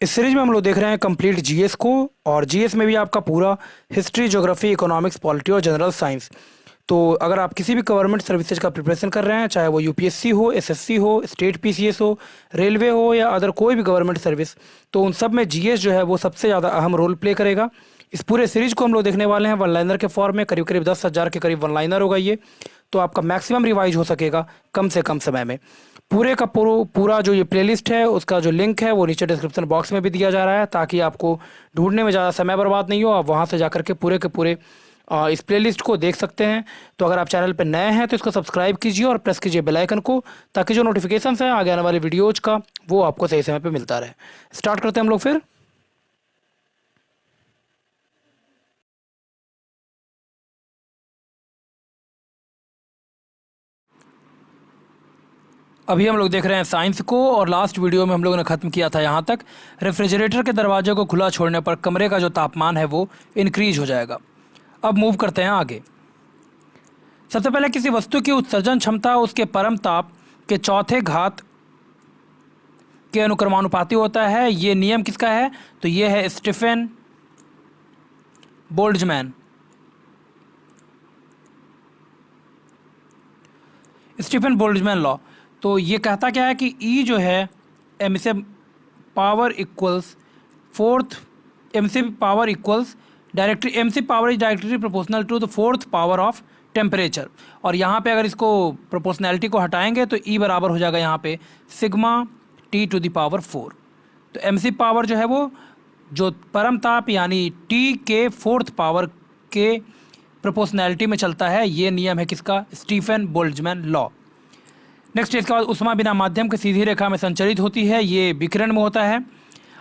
इस सीरीज में हम लोग देख रहे हैं कंप्लीट जीएस को। और जीएस में भी आपका पूरा हिस्ट्री, ज्योग्राफी, इकोनॉमिक्स, पॉलिटी और जनरल साइंस। तो अगर आप किसी भी गवर्नमेंट सर्विसेज का प्रिपरेशन कर रहे हैं, चाहे वो यूपीएससी हो, एसएससी हो, स्टेट पीसीएस हो, रेलवे हो या अदर कोई भी गवर्नमेंट सर्विस, तो उन सब में जीएस जो है वो सबसे ज़्यादा अहम रोल प्ले करेगा। इस पूरे सीरीज को हम लोग देखने वाले हैं वन लाइनर के फॉर्म में। करीब करीब 10,000 के करीब वन लाइनर होगा ये। तो आपका मैक्सिमम रिवाइज हो सकेगा कम से कम समय में। पूरे का पूरा जो ये प्लेलिस्ट है उसका जो लिंक है वो नीचे डिस्क्रिप्शन बॉक्स में भी दिया जा रहा है, ताकि आपको ढूंढने में ज़्यादा समय बर्बाद नहीं हो। आप वहाँ से जाकर के पूरे के पूरे इस प्लेलिस्ट को देख सकते हैं। तो अगर आप चैनल पर नए हैं तो इसको सब्सक्राइब कीजिए और प्रेस कीजिए बेल आइकन को, ताकि जो नोटिफिकेशन है आगे आने वाले वीडियोज़ का वो आपको सही समय पर मिलता रहे। स्टार्ट करते हैं हम लोग फिर। अभी हम लोग देख रहे हैं साइंस को, और लास्ट वीडियो में हम लोगों ने ख़त्म किया था यहाँ तक। रेफ्रिजरेटर के दरवाजे को खुला छोड़ने पर कमरे का जो तापमान है वो इंक्रीज हो जाएगा। अब मूव करते हैं आगे। सबसे पहले किसी वस्तु की उत्सर्जन क्षमता उसके परम ताप के चौथे घात के अनुक्रमानुपाती होता है। ये नियम किसका है? तो ये है Stefan Boltzmann. Stefan Boltzmann law. तो ये कहता क्या है कि ई जो है एम से पावर इक्वल्स फोर्थ एम से पावर इक्वल्स डायरेक्टली एम से power is directly proportional to the fourth power of temperature. और यहाँ पे अगर इसको प्रोपोर्शनैलिटी को हटाएंगे तो ई बराबर हो जाएगा यहाँ पे sigma T to the power 4। तो एम सी पावर जो है वो जो परम ताप यानी टी के फोर्थ पावर के प्रोपोर्शनैलिटी में चलता है। ये नियम है किसका? Stefan Boltzmann law. नेक्स्ट, इसके बाद उष्मा बिना माध्यम के सीधी रेखा में संचरित होती है। ये विकिरण में होता है।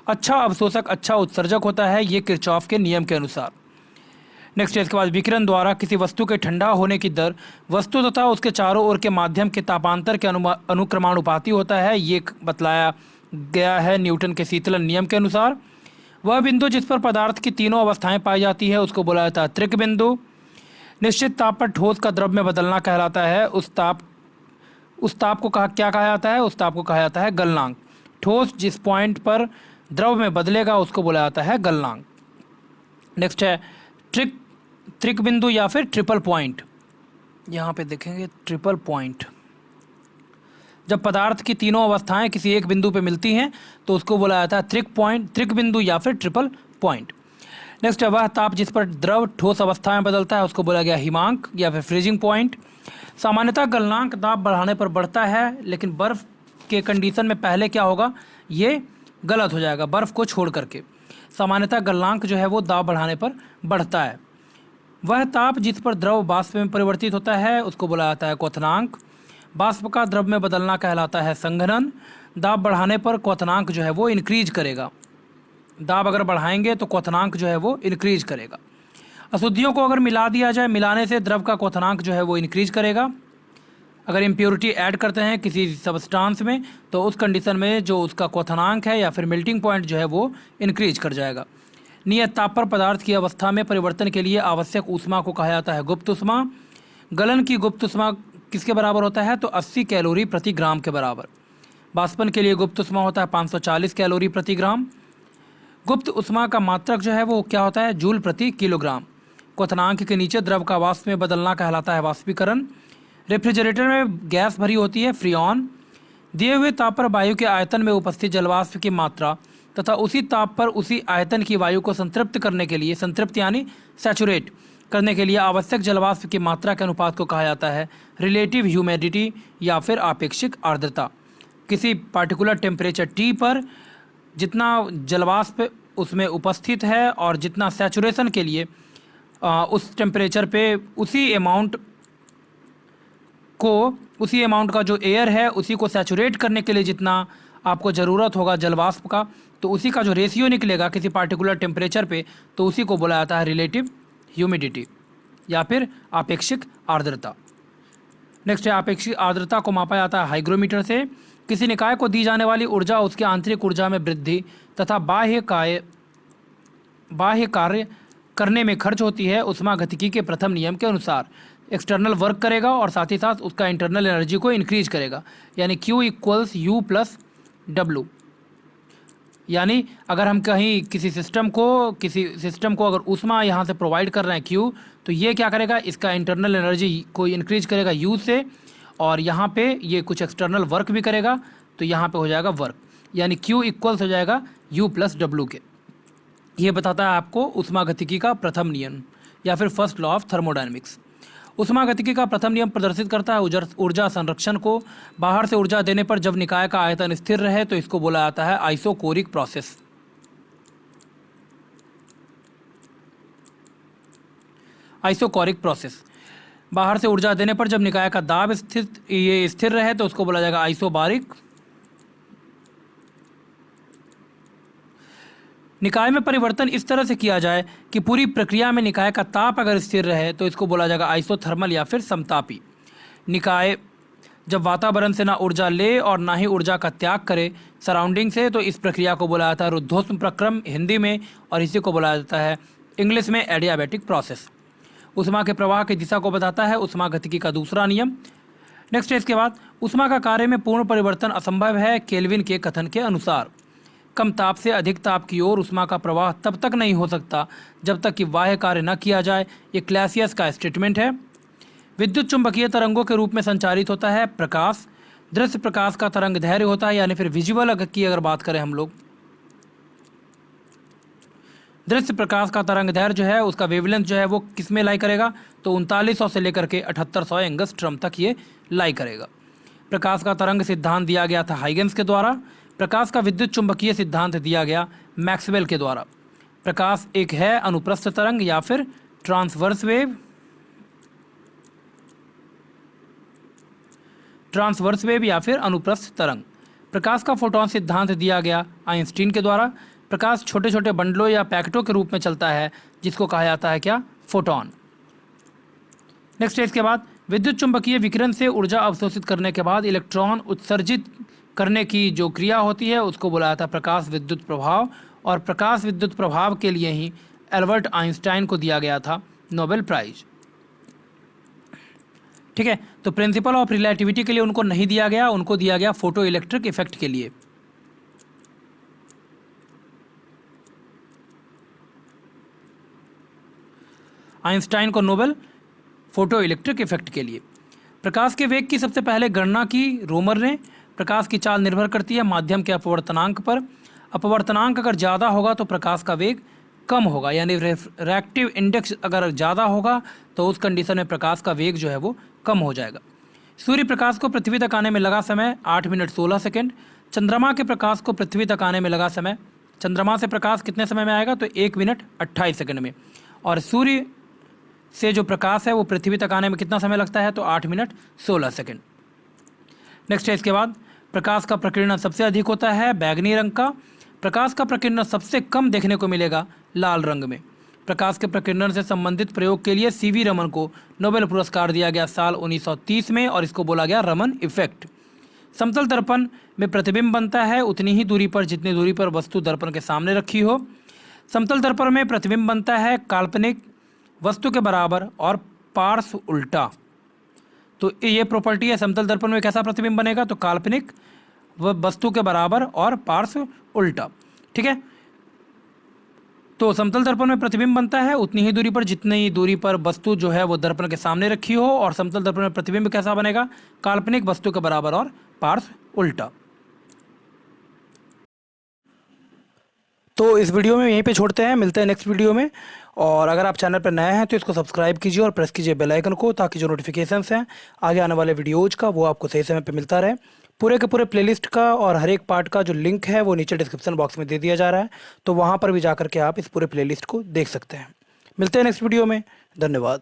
अच्छा अवशोषक अच्छा उत्सर्जक होता है, ये किरचॉफ के नियम के अनुसार। नेक्स्ट, इसके बाद विकिरण द्वारा किसी वस्तु के ठंडा होने की दर वस्तु तथा उसके चारों ओर के माध्यम के तापांतर के अनुक्रमानुपाती होता है। ये बतलाया गया है न्यूटन के शीतलन नियम के अनुसार। वह बिंदु जिस पर पदार्थ की तीनों अवस्थाएं पाई जाती है उसको बोला जाता है त्रिक बिंदु। निश्चित ताप पर ठोस का द्रव में बदलना कहलाता है। उस ताप को क्या कहा जाता है? उस ताप को कहा जाता है गलनांक। ठोस जिस पॉइंट पर द्रव में बदलेगा उसको बोला जाता है गलनांक। नेक्स्ट है त्रिक बिंदु या फिर ट्रिपल पॉइंट। यहाँ पे देखेंगे ट्रिपल पॉइंट। जब पदार्थ की तीनों अवस्थाएं किसी एक बिंदु पे मिलती हैं तो उसको बोला जाता है त्रिक बिंदु या फिर ट्रिपल पॉइंट। नेक्स्ट है वह ताप जिस पर द्रव ठोस अवस्था में बदलता है उसको बोला गया हिमांक या फिर फ्रीजिंग पॉइंट। सामान्यतः गलनांक दाब बढ़ाने पर बढ़ता है, लेकिन बर्फ़ के कंडीशन में पहले क्या होगा? ये गलत हो जाएगा बर्फ़ को छोड़ करके। सामान्यतः गलनांक जो है वो दाब बढ़ाने पर बढ़ता है। वह ताप जिस पर द्रव वाष्प में परिवर्तित होता है उसको बोला जाता है क्वथनांक। वाष्प का द्रव में बदलना कहलाता है संघनन। दाब बढ़ाने पर क्वथनांक जो है वो इंक्रीज करेगा। दाब अगर बढ़ाएंगे तो क्वथनांक जो है वो इंक्रीज करेगा। अशुद्धियों को अगर मिला दिया जाए, मिलाने से द्रव का क्वथनांक जो है वो इंक्रीज करेगा। अगर इम्प्योरिटी ऐड करते हैं किसी सब्सटेंस में तो उस कंडीशन में जो उसका क्वथनांक है या फिर मेल्टिंग पॉइंट जो है वो इंक्रीज कर जाएगा। नियत ताप पर पदार्थ की अवस्था में परिवर्तन के लिए आवश्यक ऊष्मा को कहा जाता है गुप्त ऊष्मा। गलन की गुप्त ऊष्मा किसके बराबर होता है? तो 80 कैलोरी प्रति ग्राम के बराबर। वाष्पन के लिए गुप्त ऊष्मा होता है 540 कैलोरी प्रति ग्राम। गुप्त ऊष्मा का मात्रक जो है वो क्या होता है? जूल प्रति किलोग्राम। क्वथनांक के नीचे द्रव का वाष्प में बदलना कहलाता है वाष्पीकरण। रेफ्रिजरेटर में गैस भरी होती है फ्रीऑन। दिए हुए ताप पर वायु के आयतन में उपस्थित जलवाष्प की मात्रा तथा उसी ताप पर उसी आयतन की वायु को संतृप्त करने के लिए, संतृप्त यानी सैचुरेट करने के लिए आवश्यक जलवाष्प की मात्रा के अनुपात को कहा जाता है रिलेटिव ह्यूमिडिटी या फिर आपेक्षिक आर्द्रता। किसी पार्टिकुलर टेम्परेचर टी पर जितना जलवाष्प उसमें उपस्थित है और जितना सैचुरेशन के लिए उस टेम्परेचर पे उसी अमाउंट का जो एयर है उसी को सैचुरेट करने के लिए जितना आपको ज़रूरत होगा जलवाष्प का, तो उसी का जो रेशियो निकलेगा किसी पार्टिकुलर टेम्परेचर पे, तो उसी को बोला जाता है रिलेटिव ह्यूमिडिटी या फिर आपेक्षिक आर्द्रता। नेक्स्ट है आपेक्षिक आर्द्रता को मापा जाता है हाइग्रोमीटर से। किसी निकाय को दी जाने वाली ऊर्जा उसकी आंतरिक ऊर्जा में वृद्धि तथा बाह्य कार्य करने में खर्च होती है ऊष्मागतिकी के प्रथम नियम के अनुसार। एक्सटर्नल वर्क करेगा और साथ ही साथ उसका इंटरनल एनर्जी को इंक्रीज करेगा, यानी Q equals U plus W। यानी अगर हम कहीं किसी सिस्टम को अगर ऊष्मा यहाँ से प्रोवाइड कर रहे हैं Q, तो ये क्या करेगा, इसका इंटरनल एनर्जी को इंक्रीज करेगा U से, और यहाँ पे ये कुछ एक्सटर्नल वर्क भी करेगा, तो यहाँ पे हो जाएगा वर्क, यानी Q इक्वल्स हो जाएगा U प्लस W के। ये बताता है आपको ऊष्मागतिकी का प्रथम नियम या फिर फर्स्ट लॉ ऑफ थर्मोडायनेमिक्स। ऊष्मागतिकी का प्रथम नियम प्रदर्शित करता है ऊर्जा संरक्षण को। बाहर से ऊर्जा देने पर जब निकाय का आयतन स्थिर रहे तो इसको बोला जाता है आइसोकोरिक प्रोसेस। आइसोकोरिक प्रोसेस, बाहर से ऊर्जा देने पर जब निकाय का दाब स्थिर रहे तो उसको बोला जाएगा आइसोबारिक। निकाय में परिवर्तन इस तरह से किया जाए कि पूरी प्रक्रिया में निकाय का ताप अगर स्थिर रहे तो इसको बोला जाएगा आइसोथर्मल या फिर समतापी। निकाय जब वातावरण से ना ऊर्जा ले और ना ही ऊर्जा का त्याग करे सराउंडिंग से, तो इस प्रक्रिया को बोला जाता है रुद्धोष्म प्रक्रम हिंदी में, और इसी को बोला जाता है इंग्लिश में एडियाबैटिक प्रोसेस। ऊष्मा के प्रवाह की दिशा को बताता है ऊष्मागतिकी का दूसरा नियम। नेक्स्ट है इसके बाद, ऊष्मा का कार्य में पूर्ण परिवर्तन असंभव है केल्विन के कथन के अनुसार। कम ताप से अधिक ताप की ओर ऊष्मा का प्रवाह तब तक नहीं हो सकता जब तक कि बाह्य कार्य न किया जाए। ये क्लैसियस का स्टेटमेंट है। विद्युत चुंबकीय तरंगों के रूप में संचारित होता है प्रकाश। दृश्य प्रकाश का तरंग दैर्घ्य होता है, यानी फिर विजुअल की अगर बात करें हम लोग, दृश्य प्रकाश का तरंग दैर्घ्य जो है उसका वेवलेंथ जो है वो किस में लाई करेगा, तो 3900 से लेकर के 7800 एंगस्ट्रम तक ये लाई करेगा। प्रकाश का तरंग सिद्धांत दिया गया था हाइगेंस के द्वारा। प्रकाश का विद्युत चुंबकीय सिद्धांत दिया गया मैक्सवेल के द्वारा। प्रकाश एक है अनुप्रस्थ तरंग या फिर ट्रांसवर्स वेव, या फिर अनुप्रस्थ तरंग। प्रकाश का फोटोन सिद्धांत दिया गया आइंस्टीन के द्वारा। प्रकाश छोटे छोटे बंडलों या पैकेटों के रूप में चलता है जिसको कहा जाता है क्या, फोटोन। नेक्स्ट है इसके बाद, विद्युत चुंबकीय विकिरण से ऊर्जा अवशोषित करने के बाद इलेक्ट्रॉन उत्सर्जित करने की जो क्रिया होती है उसको बोला जाता है प्रकाश विद्युत प्रभाव। और प्रकाश विद्युत प्रभाव के लिए ही एल्बर्ट आइंस्टाइन को दिया गया था नोबेल प्राइज। ठीक है, तो प्रिंसिपल ऑफ रिलेटिविटी के लिए उनको नहीं दिया गया, उनको दिया गया फोटो इलेक्ट्रिक इफेक्ट के लिए। आइंस्टाइन को नोबेल फोटो इलेक्ट्रिक इफेक्ट के लिए। प्रकाश के वेग की सबसे पहले गणना की रोमर ने। प्रकाश की चाल निर्भर करती है माध्यम के अपवर्तनांक पर। अपवर्तनांक अगर ज़्यादा होगा तो प्रकाश का वेग कम होगा, यानी रिफ्रैक्टिव इंडेक्स अगर ज़्यादा होगा तो उस कंडीशन में प्रकाश का वेग जो है वो कम हो जाएगा। सूर्य प्रकाश को पृथ्वी तक आने में लगा समय 8 मिनट 16 सेकेंड। चंद्रमा के प्रकाश को पृथ्वी तक आने में लगा समय, चंद्रमा से प्रकाश कितने समय में आएगा, तो 1 मिनट 28 सेकेंड में। और सूर्य से जो प्रकाश है वो पृथ्वी तक आने में कितना समय लगता है, तो 8 मिनट 16 सेकेंड। नेक्स्ट है इसके बाद, प्रकाश का प्रकीर्णन सबसे अधिक होता है बैगनी रंग का। प्रकाश का प्रकीर्णन सबसे कम देखने को मिलेगा लाल रंग में। प्रकाश के प्रकीर्णन से संबंधित प्रयोग के लिए सीवी रमन को नोबेल पुरस्कार दिया गया साल 1930 में, और इसको बोला गया रमन इफेक्ट। समतल दर्पण में प्रतिबिंब बनता है उतनी ही दूरी पर जितनी दूरी पर वस्तु दर्पण के सामने रखी हो। समतल दर्पण में प्रतिबिंब बनता है काल्पनिक वस्तु के बराबर और पार्श्व उल्टा। तो ये प्रॉपर्टी है, समतल दर्पण में कैसा प्रतिबिंब बनेगा, तो काल्पनिक वस्तु के बराबर और पार्श्व उल्टा। ठीक है, तो समतल दर्पण में प्रतिबिंब बनता है उतनी ही दूरी पर जितनी दूरी पर वस्तु जो है वो दर्पण के सामने रखी हो, और समतल दर्पण में प्रतिबिंब कैसा बनेगा, काल्पनिक वस्तु के बराबर और पार्श्व उल्टा। तो इस वीडियो में यहीं पे छोड़ते हैं, मिलते हैं नेक्स्ट वीडियो में। और अगर आप चैनल पर नए हैं तो इसको सब्सक्राइब कीजिए और प्रेस कीजिए बेल आइकन को, ताकि जो नोटिफिकेशंस हैं आगे आने वाले वीडियोज़ का वो आपको सही समय पे मिलता रहे। पूरे के पूरे प्लेलिस्ट का और हर एक पार्ट का जो लिंक है वो नीचे डिस्क्रिप्शन बॉक्स में दे दिया जा रहा है, तो वहाँ पर भी जा कर के आप इस पूरे प्लेलिस्ट को देख सकते हैं। मिलते हैं नेक्स्ट वीडियो में, धन्यवाद।